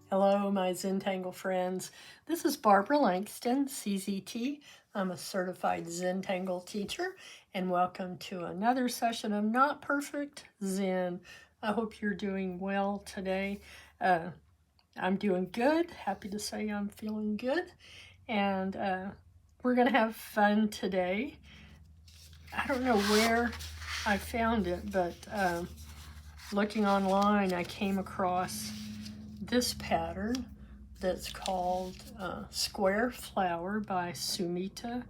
Hello, my Zentangle friends. This is Barbara Langston, CZT. I'm a Certified Zentangle Teacher, and welcome to another session of Not Perfect Zen. I hope you're doing well today. I'm doing good. Happy to say I'm feeling good. And we're going to have fun today. I don't know where I found it, but looking online, I came across this pattern that's called Square Flower by Sumita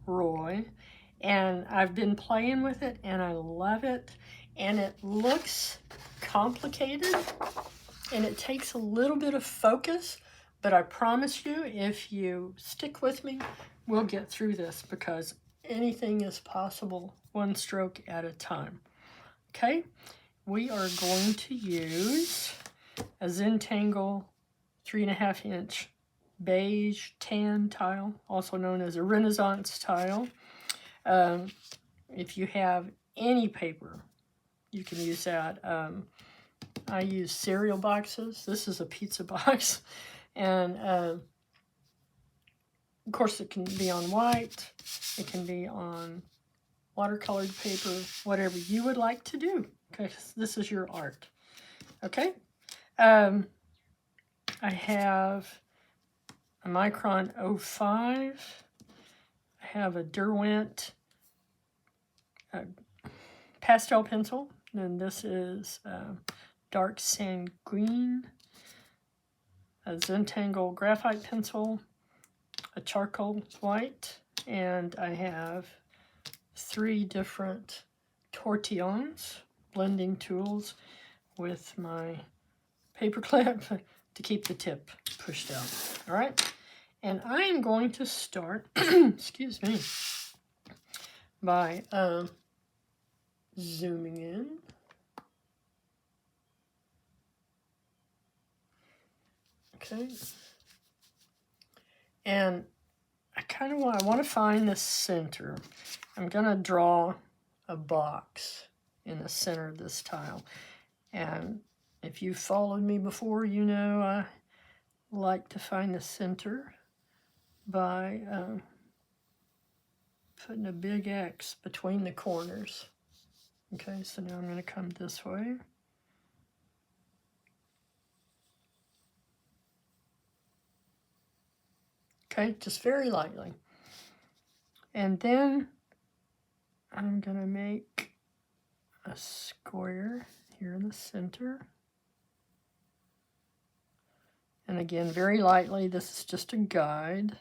Roy, and I've been playing with it and I love it, and it looks complicated and it takes a little bit of focus, but I promise you, if you stick with me, we'll get through this because anything is possible one stroke at a time. Okay, we are going to use a Zentangle 3.5 inch beige tan tile, also known as a Renaissance tile. If you have any paper, you can use that. I use cereal boxes. This is a pizza box. And of course it can be on white, it can be on watercolored paper, whatever you would like to do. Okay, this is your art. Okay. I have a Micron 05. I have a Derwent pastel pencil, and this is dark sand green, a Zentangle graphite pencil, a charcoal white, and I have 3 different tortillons, blending tools, with my paper clip to keep the tip pushed out. All right, and I am going to start, excuse me, by zooming in. Okay, and I want to find the center. I'm gonna draw a box in the center of this tile, and if you've followed me before, you know I like to find the center by putting a big X between the corners. Okay, so now I'm going to come this way. Okay, just very lightly. And then I'm going to make a square here in the center. And again, very lightly, this is just a guide.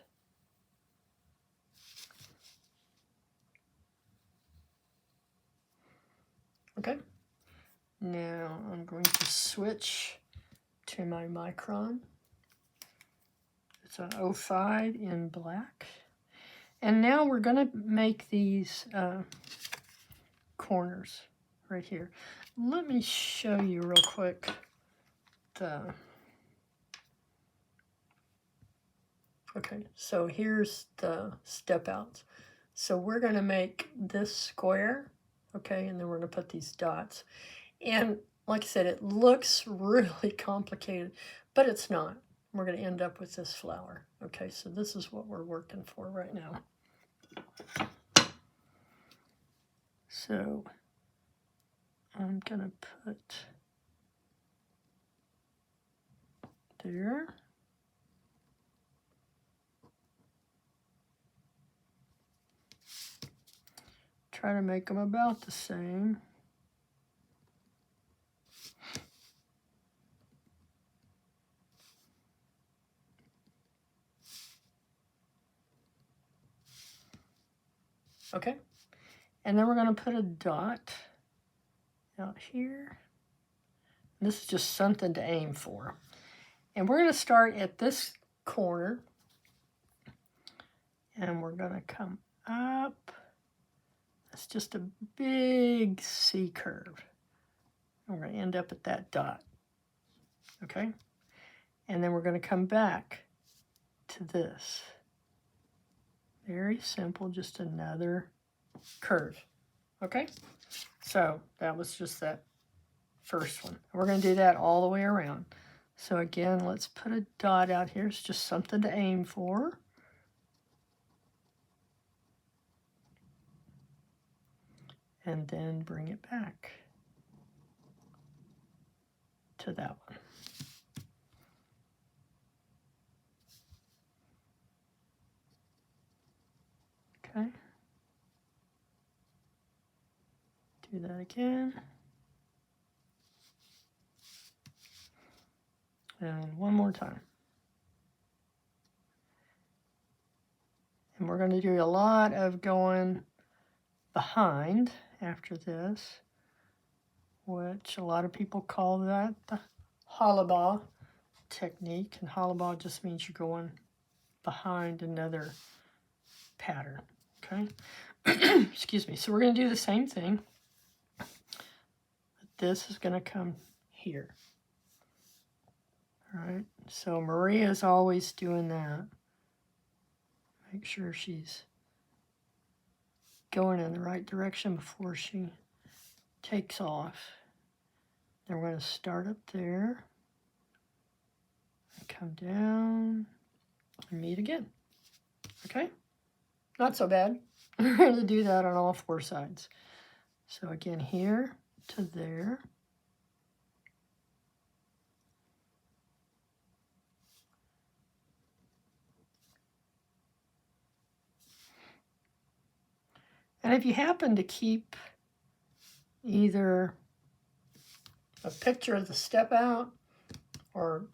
Okay, now I'm going to switch to my Micron. It's an 05 in black. And now we're going to make these corners right here. Let me show you real quick the... Okay, so here's the step outs. So we're going to make this square, okay, and then we're going to put these dots. And like I said, it looks really complicated, but it's not. We're going to end up with this flower. Okay, so this is what we're working for right now. So I'm going to put there. Try to make them about the same. Okay, and then we're going to put a dot out here. This is just something to aim for. And we're going to start at this corner, and we're going to come up. It's just a big C curve. And we're going to end up at that dot. Okay? And then we're going to come back to this. Very simple, just another curve. Okay? So that was just that first one. We're going to do that all the way around. So again, let's put a dot out here. It's just something to aim for. And then bring it back to that one. Okay. Do that again. And one more time. And we're going to do a lot of going behind after this, which a lot of people call that the hollabah technique. And hollabah just means you're going behind another pattern. Okay. Excuse me. So we're going to do the same thing. This is going to come here. All right. So Maria's always doing that. Make sure she's going in the right direction before she takes off. Then we're going to start up there and come down and meet again. Okay? Not so bad. We're going to do that on all four sides. So again, here to there. And if you happen to keep either a picture of the step out or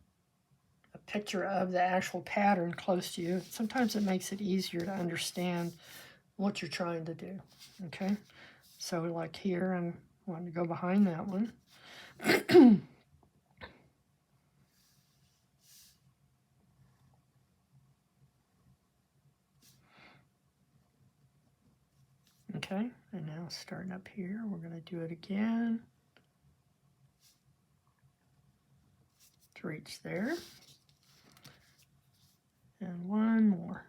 a picture of the actual pattern close to you, sometimes it makes it easier to understand what you're trying to do. Okay? So like here, I'm wanting to go behind that one. Okay, and now starting up here, we're going to do it again to reach there. And one more.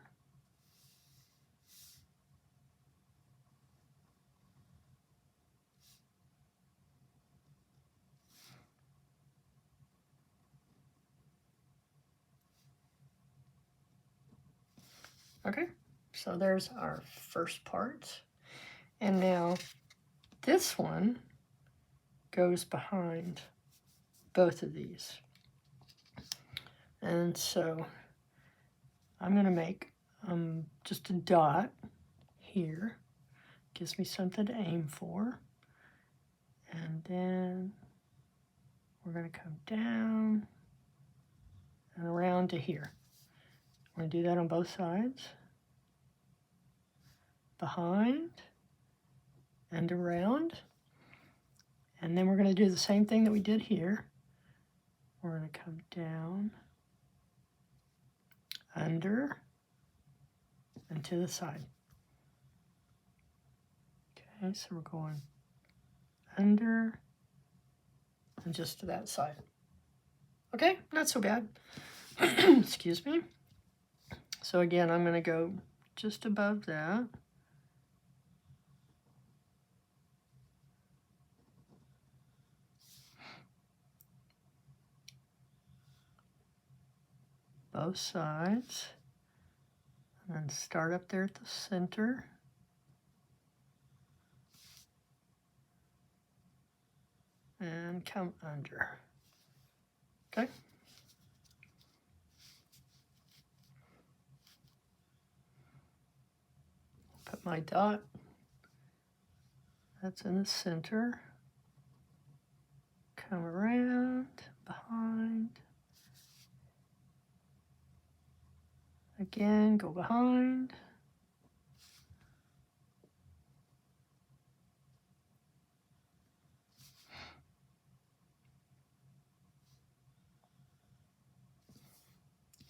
Okay, so there's our first part. And now this one goes behind both of these. And so I'm going to make just a dot here. Gives me something to aim for. And then we're going to come down and around to here. We're going to do that on both sides. Behind and around. And then we're going to do the same thing that we did here. We're going to come down, under, and to the side. Okay, so we're going under and just to that side. Okay, not so bad. Excuse me. So again, I'm going to go just above that. Both sides. And then start up there at the center. And come under. Okay. Put my dot. That's in the center. Come around, behind. Again, go behind.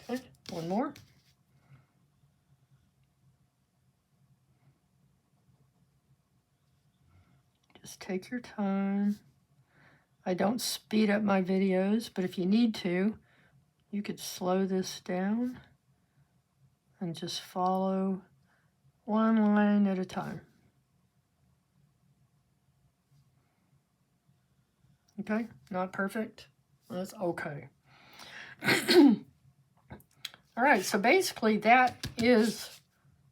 Okay, one more. Just take your time. I don't speed up my videos, but if you need to, you could slow this down and just follow one line at a time. Okay, not perfect. That's okay. All right, so basically that is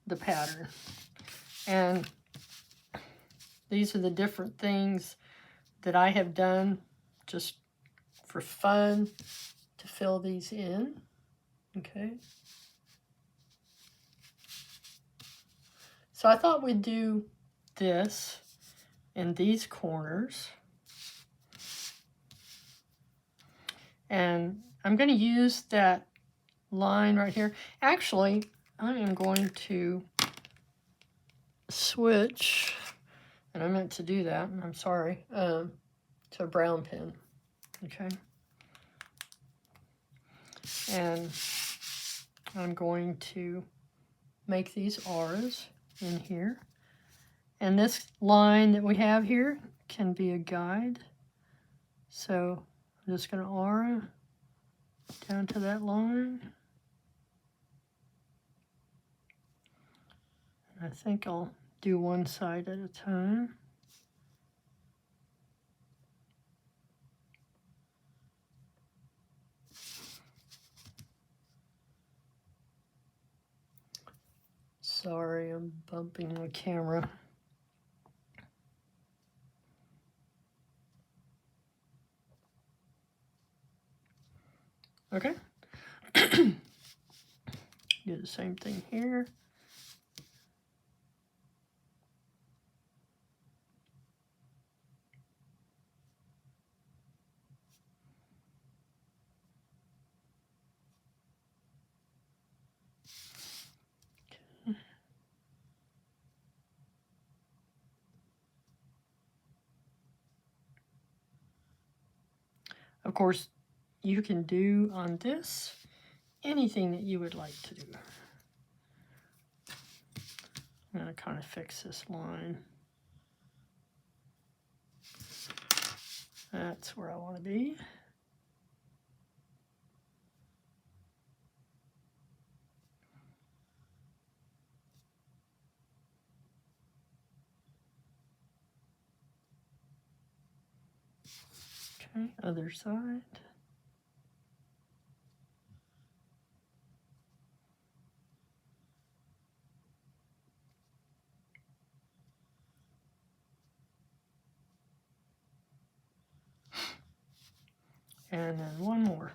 the pattern. And these are the different things that I have done just for fun to fill these in. Okay. So I thought we'd do this in these corners. And I'm going to use that line right here. Actually, I am going to switch, and I meant to do that, I'm sorry, to a brown pen. Okay. And I'm going to make these R's in here. And this line that we have here can be a guide. So I'm just going to R down to that line. I think I'll do one side at a time. Sorry, I'm bumping my camera. Okay. Do the same thing here. Okay. Of course, you can do on this anything that you would like to do. I'm going to kind of fix this line. That's where I want to be. Okay, other side. And then one more.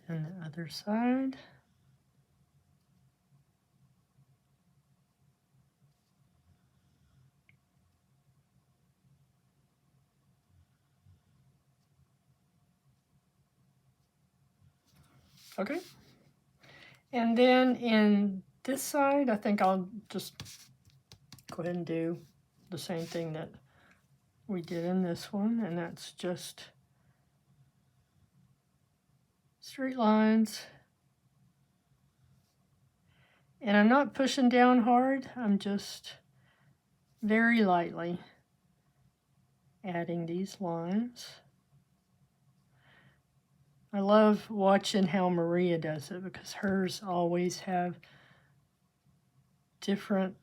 And the other side. Okay. And then in this side, I think I'll just go ahead and do the same thing that we did in this one, and that's just straight lines. And I'm not pushing down hard, I'm just very lightly adding these lines. I love watching how Maria does it because hers always have different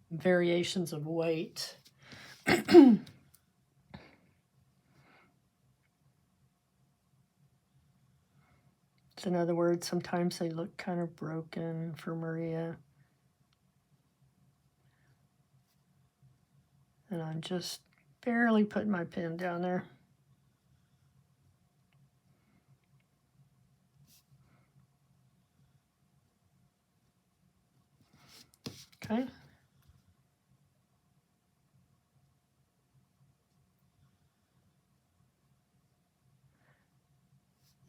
variations of weight. So in other words, sometimes they look kind of broken for Maria. And I'm just barely putting my pen down there. Okay.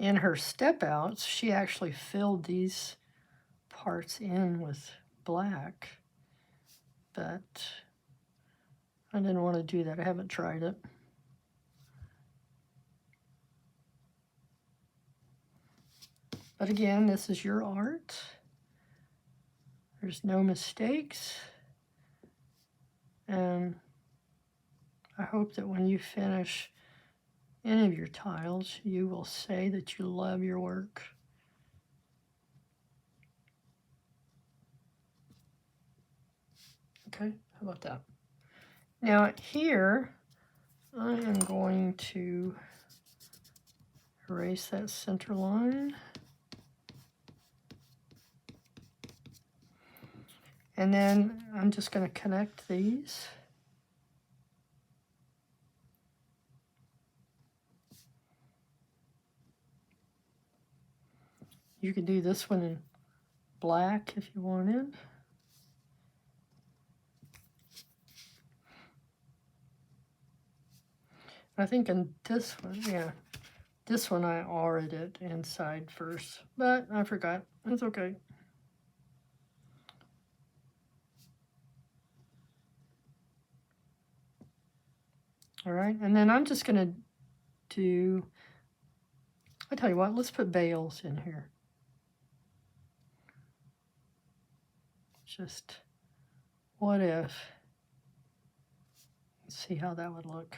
In her step outs, she actually filled these parts in with black, but I didn't want to do that. I haven't tried it. But again, this is your art. There's no mistakes. And I hope that when you finish any of your tiles, you will say that you love your work. Okay, how about that? Now here, I am going to erase that center line. And then I'm just going to connect these. You could do this one in black if you wanted. I think in this one, yeah, this one I auraed it inside first, but I forgot. It's okay. All right, and then I'm just going to do, I tell you what, let's put Bales in here. Just, what if? Let's see how that would look.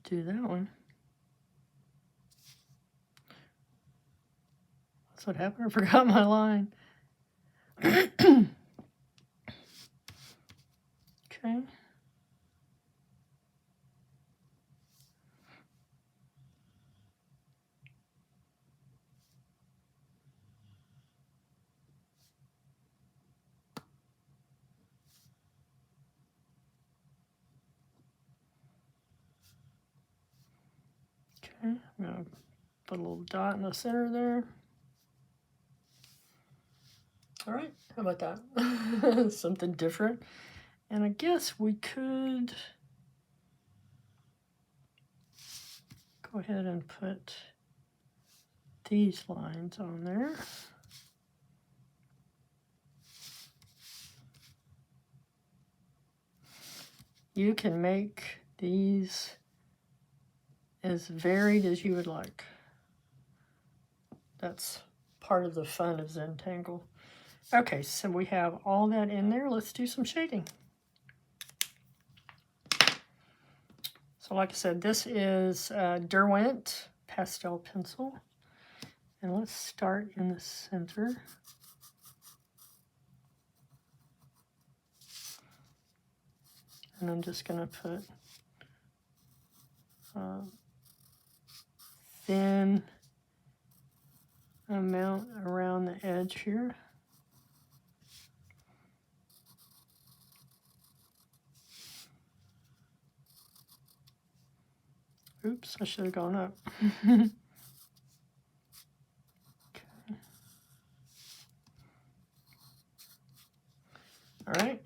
Do that one. That's what happened. I forgot my line. Okay. Okay, I'm going to put a little dot in the center there. All right, how about that? Something different. And I guess we could go ahead and put these lines on there. You can make these as varied as you would like. That's part of the fun of Zentangle. Okay, so we have all that in there. Let's do some shading. So like I said, this is Derwent pastel pencil. And let's start in the center. And I'm just going to put thin amount around the edge here. Oops, I should have gone up. Okay. All right.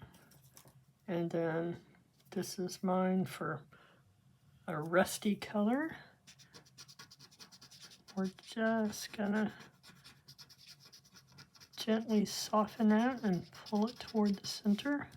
And then this is mine for a rusty color. We're just gonna gently soften that and pull it toward the center.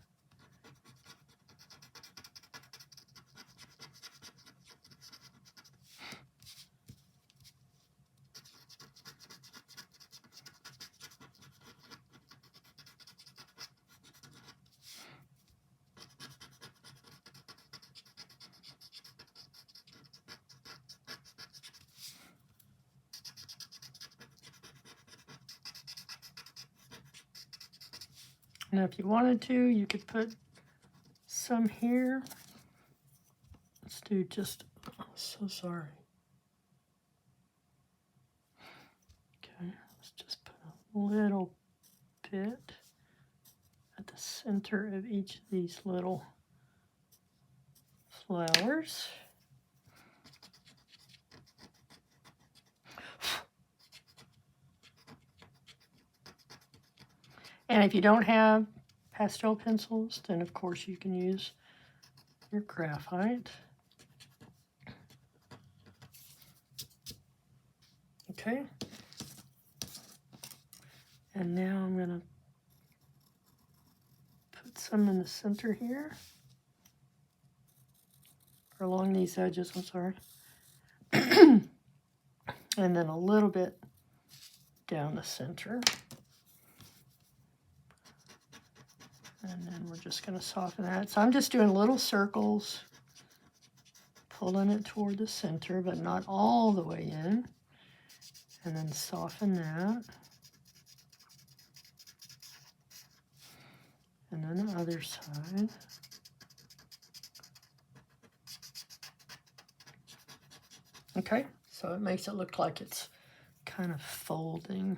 Now, if you wanted to, you could put some here. Let's do just, oh, so sorry. Okay, let's just put a little bit at the center of each of these little flowers. And if you don't have pastel pencils, then of course you can use your graphite. Okay. And now I'm going to put some in the center here, or along these edges, I'm sorry. And then a little bit down the center. And then we're just going to soften that. So I'm just doing little circles, pulling it toward the center, but not all the way in. And then soften that. And then the other side. Okay, so it makes it look like it's kind of folding.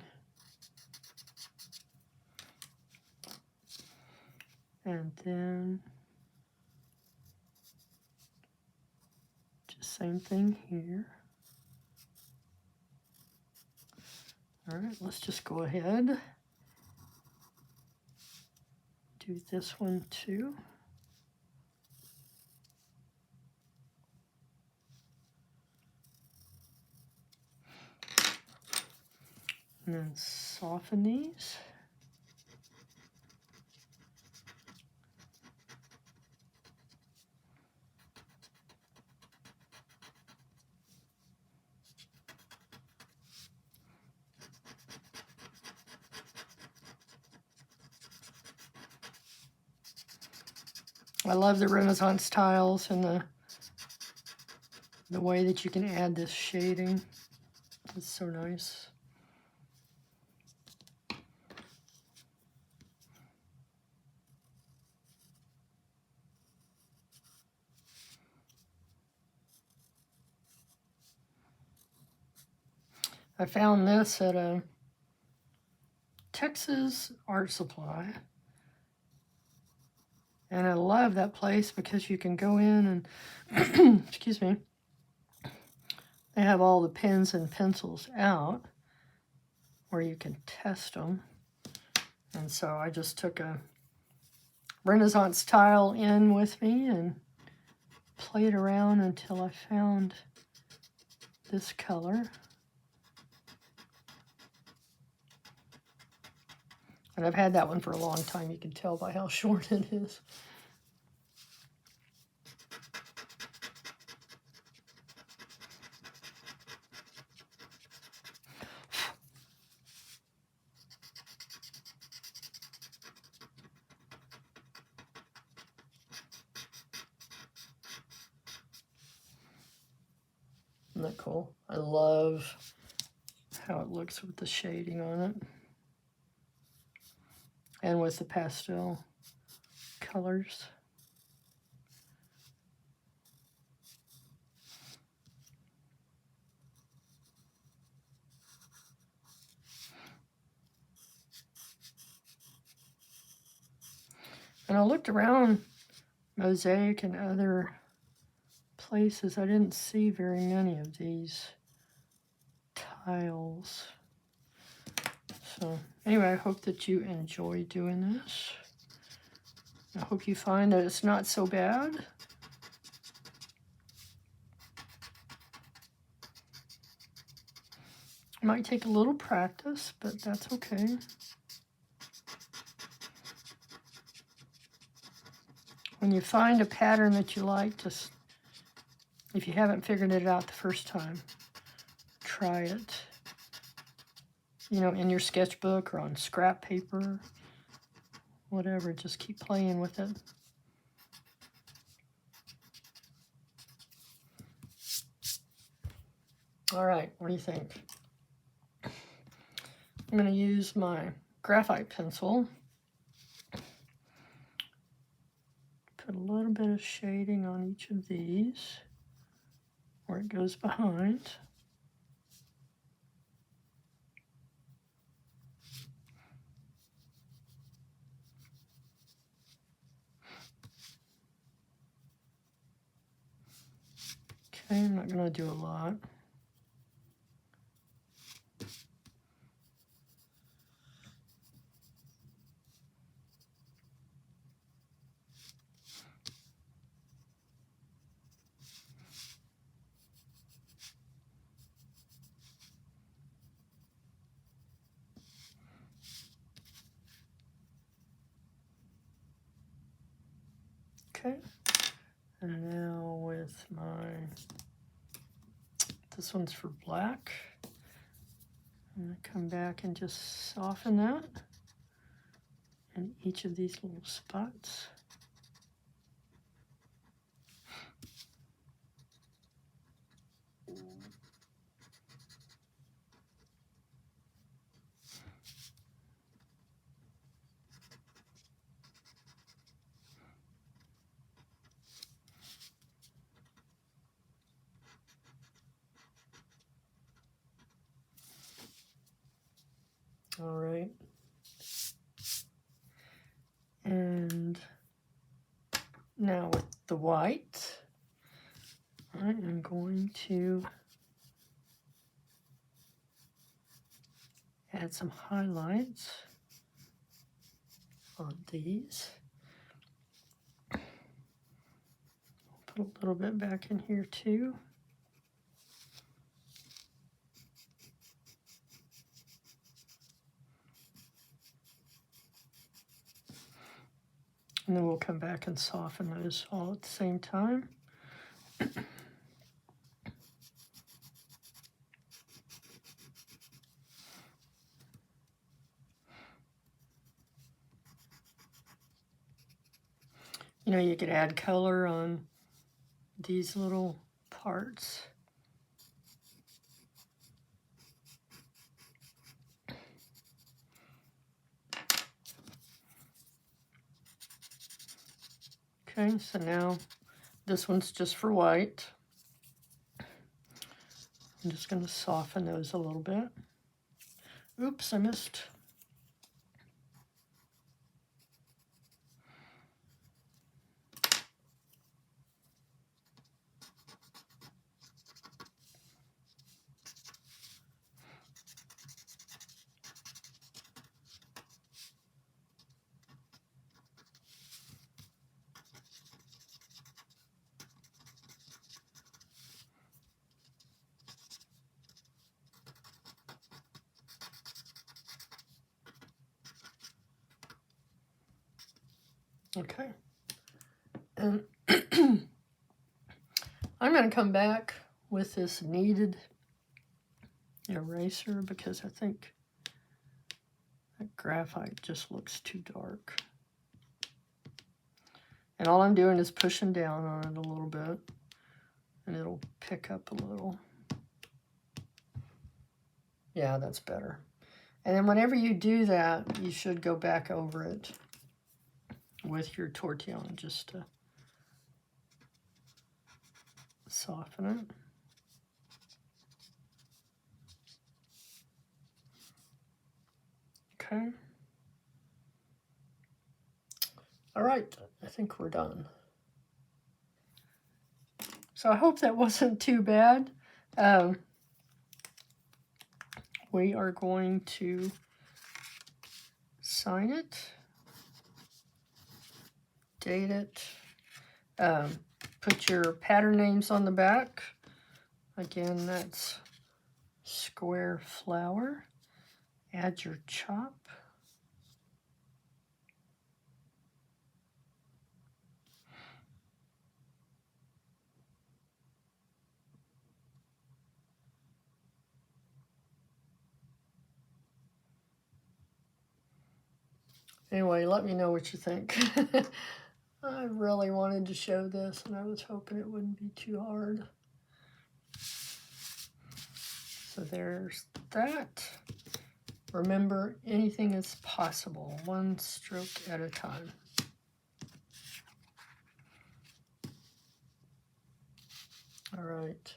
And then just same thing here. All right, let's just go ahead. Do this one too. And then soften these. I love the Renaissance tiles and the way that you can add this shading. It's so nice. I found this at a Texas art supply. And I love that place because you can go in and, excuse me, they have all the pens and pencils out where you can test them. And so I just took a Renaissance tile in with me and played around until I found this color. And I've had that one for a long time. You can tell by how short it is. Isn't that cool? I love how it looks with the shading on it. And with the pastel colors. And I looked around Mosaic and other places. I didn't see very many of these tiles. So anyway, I hope that you enjoy doing this. I hope you find that it's not so bad. It might take a little practice, but that's okay. When you find a pattern that you like, just if you haven't figured it out the first time, try it. You know, in your sketchbook or on scrap paper, whatever, just keep playing with it. All right, what do you think? I'm going to use my graphite pencil. Put a little bit of shading on each of these where it goes behind. Okay, I'm not going to do a lot. Okay. And now with this one's for black. I'm going to come back and just soften that in each of these little spots. All right. And now with the white, I am going to add some highlights on these. Put a little bit back in here too. And then we'll come back and soften those all at the same time. You know, you could add color on these little parts. Okay, so now this one's just for white. I'm just going to soften those a little bit. Oops, I missed. Okay, and I'm going to come back with this kneaded eraser because I think that graphite just looks too dark. And all I'm doing is pushing down on it a little bit, and it'll pick up a little. Yeah, that's better. And then whenever you do that, you should go back over it with your tortillion just to soften it. Okay. All right, I think we're done. So I hope that wasn't too bad. We are going to sign it, date it, put your pattern names on the back. Again, that's square flower. Add your chop. Anyway, let me know what you think. I really wanted to show this, and I was hoping it wouldn't be too hard. So there's that. Remember, anything is possible, one stroke at a time. All right.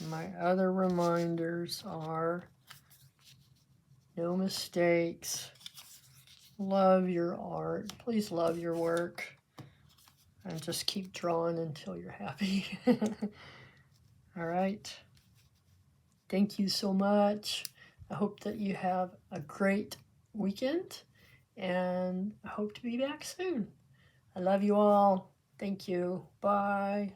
My other reminders are no mistakes. Love your art. Please love your work. And just keep drawing until you're happy. All right. Thank you so much. I hope that you have a great weekend, and I hope to be back soon. I love you all. Thank you. Bye.